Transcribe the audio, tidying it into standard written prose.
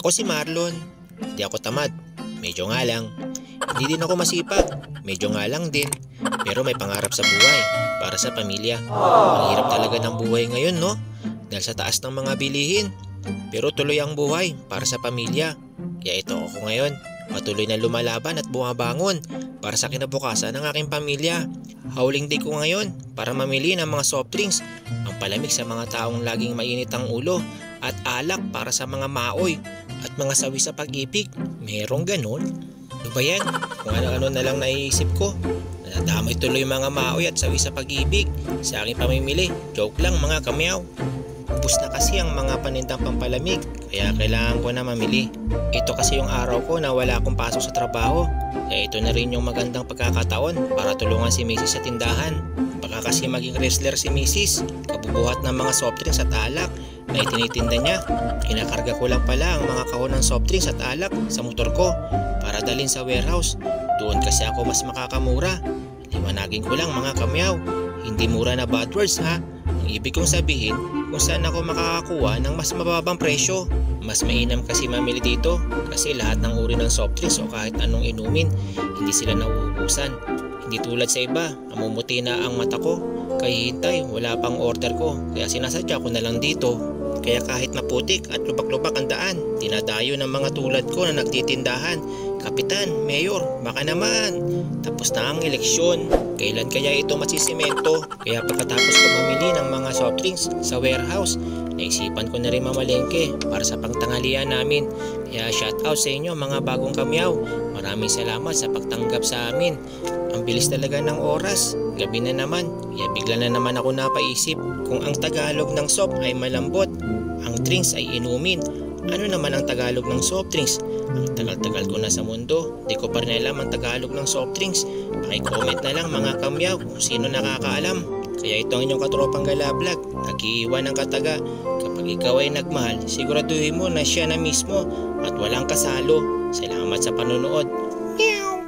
Ako si Marlon. Hindi ako tamad. Medyo nga lang. Hindi din ako masipag. Medyo nga lang din. Pero may pangarap sa buhay. Para sa pamilya. Ang hirap talaga ng buhay ngayon, no? Dahil sa taas ng mga bilihin. Pero tuloy ang buhay para sa pamilya. Kaya ito ako ngayon. Patuloy na lumalaban at bumabangon para sa kinabukasan ng aking pamilya. Howling day ko ngayon para mamili ng mga soft drinks, ang palamig sa mga taong laging mainit ang ulo, at alak para sa mga maoy at mga sawi sa pag-ibig. Merong ganon? Ano ba yan? Kung ano-ano na lang naiisip ko. Nadamay tuloy mga maoy at sawi sa pag-ibig sa aking pamimili. Joke lang mga kamyaw. Ubus na kasi ang mga panindang pampalamig, kaya kailangan ko na mamili. Ito kasi yung araw ko na wala akong pasok sa trabaho. Kaya ito na rin yung magandang pagkakataon para tulungan si Mrs. sa tindahan. Baka kasi maging wrestler si Mrs. Kabubuhat ng mga soft drinks at alak na itinitinda niya. Kinakarga ko lang pala ang mga kahon ng soft drinks at alak sa motor ko para dalhin sa warehouse. Doon kasi ako mas makakamura. Liwanagin ko lang mga kamyaw, hindi mura na bad words ha. Ang ibig kong sabihin kung saan ako makakakuha ng mas mababang presyo. Mas mainam kasi mamili dito kasi lahat ng uri ng soft drinks o kahit anong inumin, hindi sila nauubusan. Hindi tulad sa iba, namumuti na ang mata ko. Kaya hintay, wala pang order ko. Kaya sinasadya ko na lang dito. Kaya kahit maputik at lubak-lubak ang daan, dinadayo ng mga tulad ko na nagtitindahan. Kapitan, Mayor, baka naman. Tapos na ang eleksyon. Kailan kaya ito masisemento? Kaya pagkatapos ko mamili ng mga soft drinks sa warehouse, naisipan ko na rin mamalengke para sa pangtanghalian namin. Kaya shoutout sa inyo mga bagong kamyaw. Maraming salamat sa pagtanggap sa amin. Ang bilis talaga ng oras. Gabi na naman. Kaya bigla na naman ako napaisip kung ang Tagalog ng soft ay malambot, ang drinks ay inumin. Ano naman ang Tagalog ng soft drinks? Ang tagal-tagal ko na sa mundo, di ko pa rin alam ang Tagalog ng soft drinks. Paki-comment na lang mga kamyaw kung sino nakakaalam. Kaya ito ang inyong katropang Galablog, nag-iiwan ng kataga. Kapag ikaw ay nagmahal, siguraduhin mo na siya na mismo at walang kasalo. Salamat sa panonood. Meow!